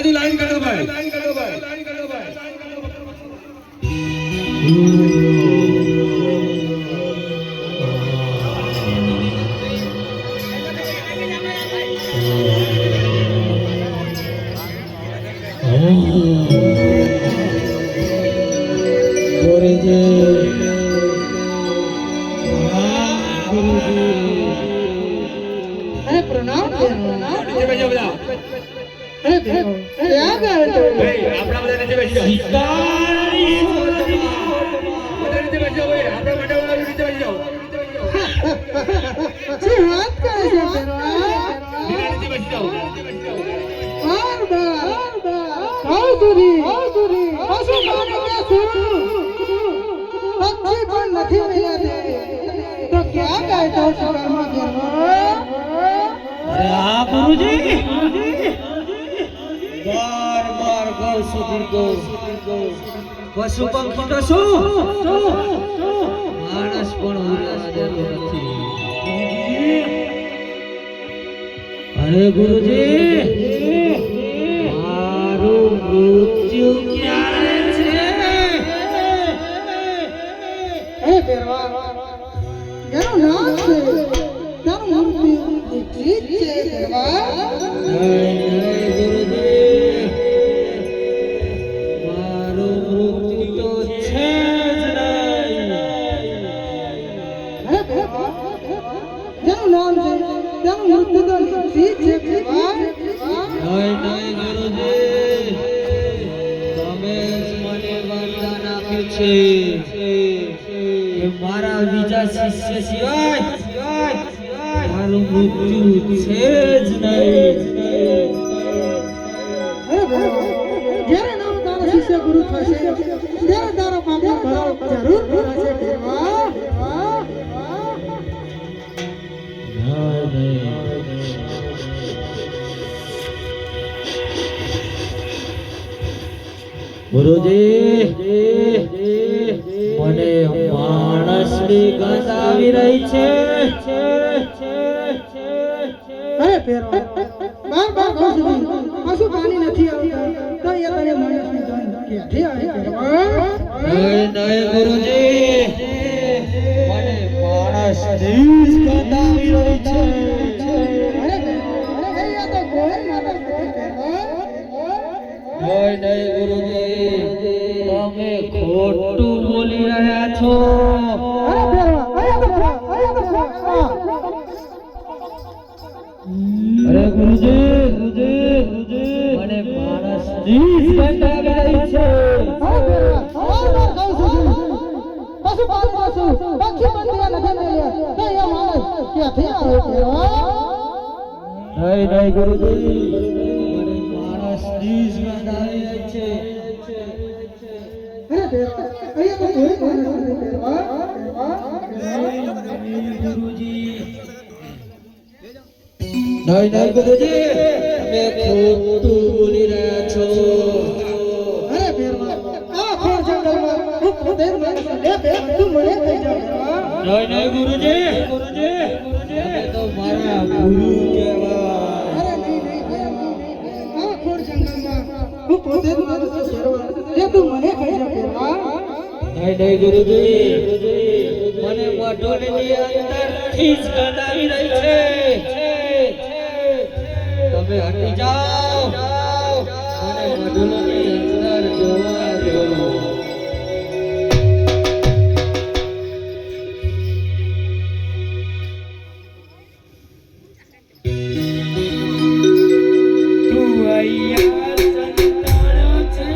બધી લાઈન કરો ભાઈ अरे प्रणाम નીચે બેસી જાઓ બધા अरे क्या कर रहे हो ભાઈ આપણા બધા નીચે બેસી જાઓ બધા નીચે બેસી જાઓ ભાઈ આપણા મંડળવાળા નીચે બેસી જાઓ जी हाथ करे છે બધા નીચે બેસી જાઓ बार बार आओ दूरी असो माने क्या सुन पक्षी पण નથી मिलते तो क्या कहते हो शर्मा देवा अरे हाँ गुरुजी बार बार गौ सुधीर गौ पशु पक्षी तो શું માણસ પણ ઉદાસ રહેતો નથી અરે ગુરુજી મારું મૃત્યુ ક્યારે છે ए बेरवा જેનું નામ છે તેનું મૂર્તિ ઠીક છે બેરવા ગુરુજી મારું મૃત્યુ તો છે જ નહીં અરે બેરવા જેનું નામ છે તેનું મૂર્તિ તો ઠીક છે બેરવા નહીં ગુરુજી તમે જ મને વરદાન આપ્યું છે કે મારા બીજા શિષ્ય સિવાય મારું મૃત્યુ છે જ નહીં અરે બેરવા જ્યારે નામ તારા શિષ્ય ગુરુ થશે ત્યારે તારા પાપનો ભરાવો જરૂર ભરાશે બેરવા ગુરુજી મને માણસની ગંધ આવી રહી છે અરે બેરવા બાર કહું છું પશુ પાણી નથી આવતા તો એ તને માણસની જાન ક્યાંથી આવે બેરવા નહીં ગુરુજી મને માણસની જ ગંધ આવી રહી છે અરે આ તો ગોળે માતા છે બેરવા નહીં ગુરુજી તમે ખોટું બોલી રહ્યા છો અરે બેરવા અરે ગુરુજી મને માણસની જ ગંધ આવી રહી છે પશુ પાણી પશુ પક્ષી પંખી નથી મળ્યા તો એ માણસ ક્યાંથી આવે બેરવા નહીં ગુરુજી મને માણસની જ ગંધ આવી રહી છે અરે બેરવા અહીંયા તો ગોળે માણસ છે બેરવા ગુરુજી નહીં ગુરુજી તમે ખોટું બોલી રહ્યા છો અરે બેરવા આ ખોર જંગલમાં હું પોતે માણસ લે બેરવા તું મને કહી જા બેરવા નહીં ગુરુજી તમે તો મારા ગુરુ કહેવાય અરે નહીં બેરવા આ ખોર જંગલમાં હું પોતે માણસ છું બેરવા લે તું મને કહી જા બેરવા નહીં ગુરુજી મને મઢોની અંદરથી જ ગંધ આવી રહી છે તમે હટી જાઓ મને મઢોની અંદર જોવા દો તું અહીંયા સંતાનો છે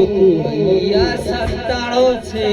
તું અહીંયા સંતાણો છે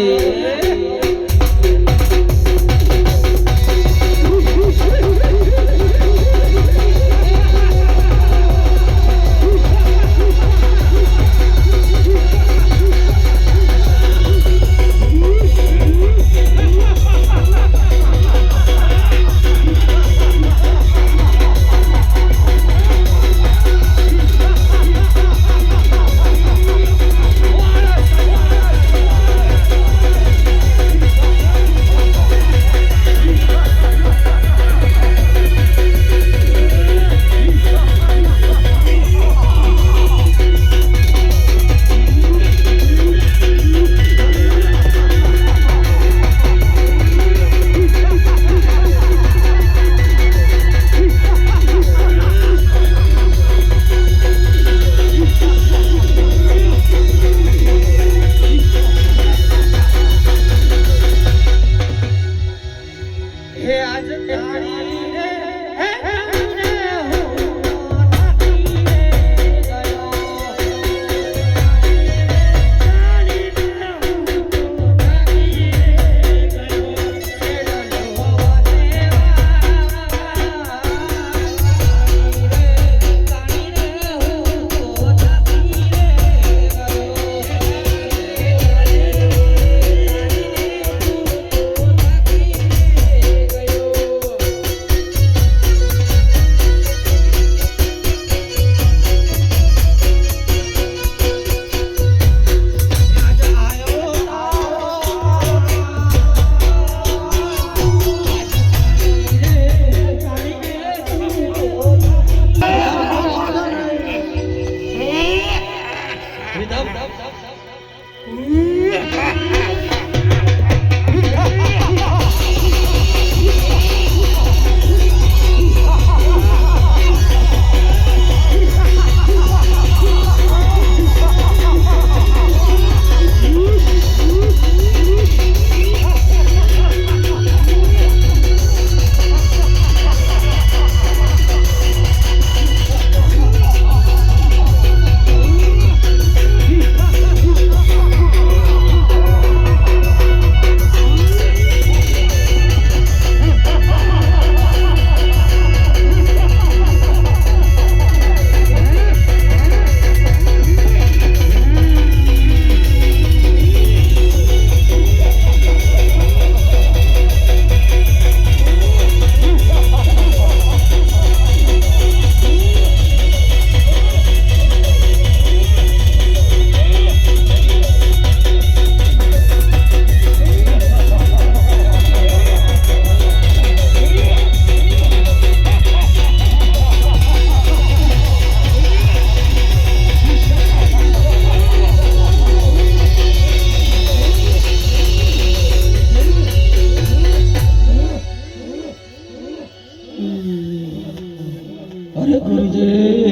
અરે ગુરુજી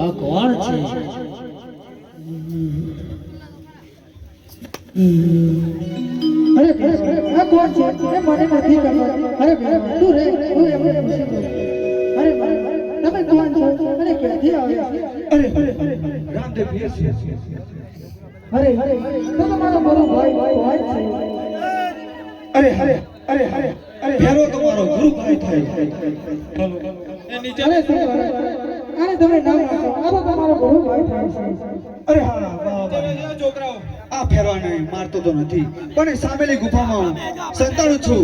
આ કોણ છે? અરે આ કોણ છે? એ મને નથી ખબર. અરે તું રે, તું એમને પૂછી લે. અરે તમે કોણ છો અને ક્યાંથી આવ્યા? અરે રામદેવ પીર છે. અરે તો તમારો ગુરુ ભાઈ કોણ છે? અરે ફેરો તમારો ગુરુ ભાઈ થાય. અરે શું કરે? અરે તમે નામ આપો. આ તો તમારો ગુરુ ભાઈ થાય છે. અરે હા છોકરાઓ આ ફેરવાને મારતો તો નથી પણ એ સામેલી ગુફામાં સંતાડું છું.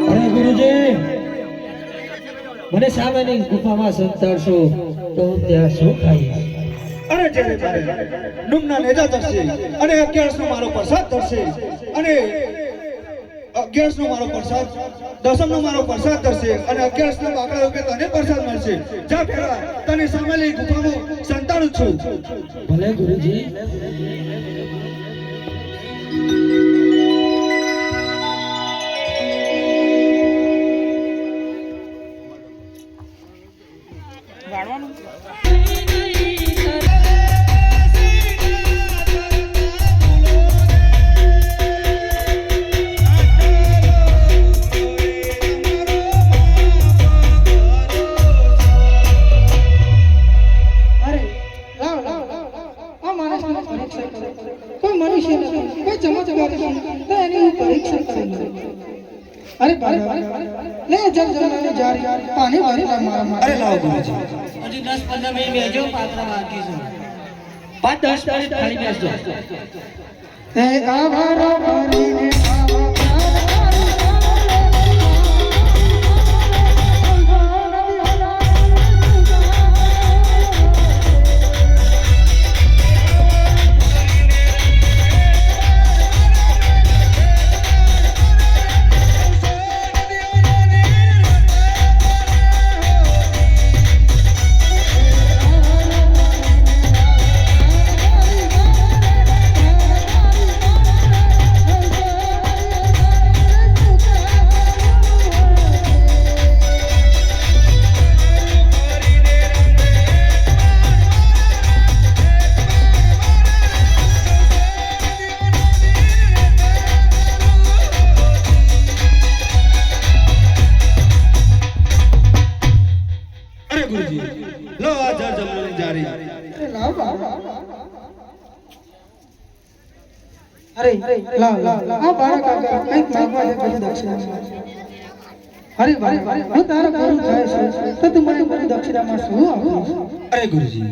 અરે ગુરુજી મને સામેની ગુફામાં સંતાડશો તો હું ત્યાં શું ખાઈશ? અરે જ્યારે નુમના નેજા થશે અને 11 નો મારો પ્રસાદ થશે અને 11 નો મારો પ્રસાદ 10 નો મારો પ્રસાદ થશે અને 11 ના બાકડા રૂપે તને પ્રસાદ મળશે. જા ફેરા તને સામેલી ગુફામાં સંતાડું છું. ભલે ગુરુજી. કોઈ મનુષ્ય નથી, કોઈ ચમત્કાર નથી, તો એની હું પરીક્ષા કરી લઉં. અરે બાળક, લે જલ જલની જારી પાણી ભરી લે મારા માટે. અરે લાવો ગુરુજી. હજી 10-15 મિનિટ બેજો, પાત્ર વાગીશું. 5-10 મિનિટ ખાલી બેસજો. એ આભારો ભરીને આવા લો આ જળ જમવાની જારી. અરે લાવ આ બાળક આગળ કંઈક માંગવા દે પછી દક્ષિણા. અરે ભાઈ હું તારો ગુરુ થાય છે તો તું મને બધી દક્ષિણામાં શું આપીશ? અરે ગુરુજી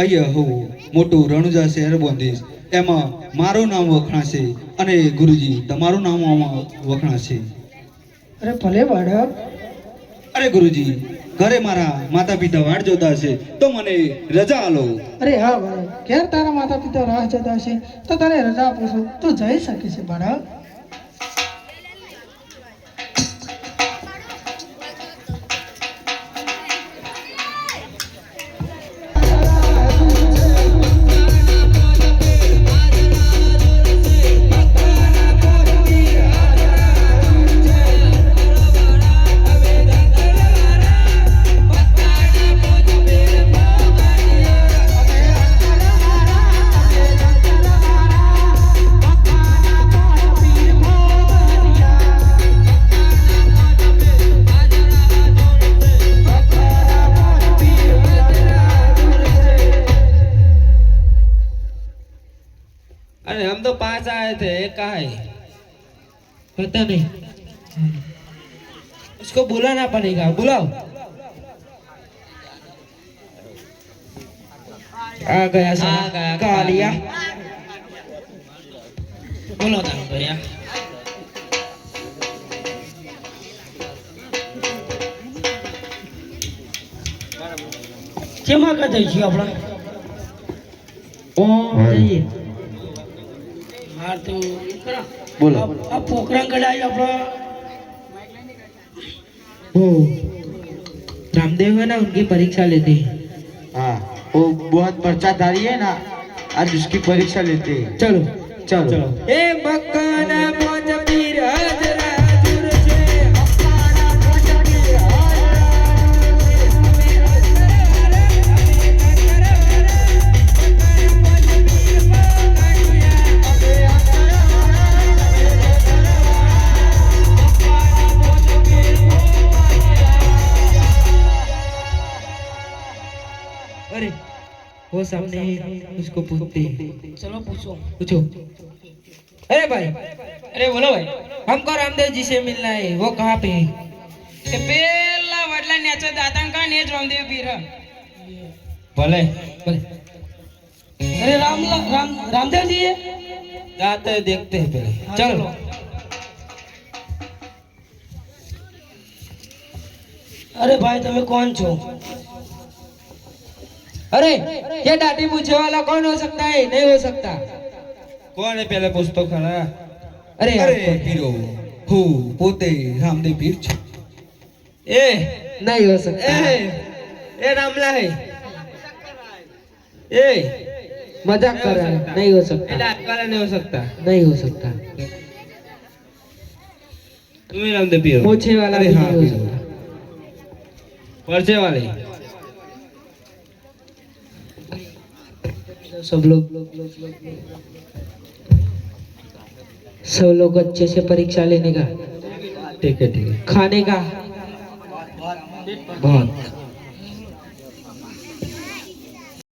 અહીંયા હું મોટું રણુજા શહેર બાંધીશ, એમાં મારું નામ વખણાશે અને ગુરુજી તમારું નામ આમાં વખણાશે. અરે ભલે બાળક. અરે ગુરુજી ઘરે મારા માતા પિતા વાટ જોતા હશે તો મને રજા આલો. અરે હા ભાઈ, ઘેર તારા માતા પિતા રાહ જોતા હશે તો તને રજા આપું છું, તું જઈ શકે છે બાળક. अरे हम तो 5 आए थे, एक कहाँ है पता नहीं. उसको बुलाना पड़ेगा, बुलाओ. आ गया सर, कालिया बोलो था भैया. કેમાં કા જઈ છીએ આપણે? ઓ જઈએ. हां तो बोलो. अब पोखरण कढ़ाई अपना वो रामदेव है ना, उनकी परीक्षा लेते हैं. हाँ वो बहुत पर्चाधारी है ना, आज उसकी परीक्षा लेते हैं. चलो चलो ए मक्काना मोज पीर हाजरा जुर छे, मक्काना मोज पीर हाजरा वो सामने उसको पूछते हैं। चलो पूछो। पूछो। अरे भाई, अरे बोलो भाई। हमको रामदेव जी से मिलना है, वो कहाँ पे है? ते पेला वडला न्याचा दातांका नेच रामदेव पीर। बोले बोले अरे रामदेव जी है। जाते हैं, देखते हैं पहले। चलो। अरे भाई तुम्हें कौन छो? अरे ये दाढ़ी पूछे वाला कौन हो सकता है? नहीं हो सकता। कौन है पहले पूछ तो खरा। अरे अरे आपको- पीरो हु पोते रामदेव पीर છે ए नहीं हो सकता। ए रामला है ए मजाक कर रहा है, नहीं हो सकता। डाकला नहीं हो सकता। नहीं हो सकता। तुम्हें रामदेव पीर पूछे वाला अरे भी हाँ नहीं हो पीरो सकता। पर्चे वाले सब लोग अच्छे से परीक्षा लेने का, ठीक है ठीक है। खाने का बहुत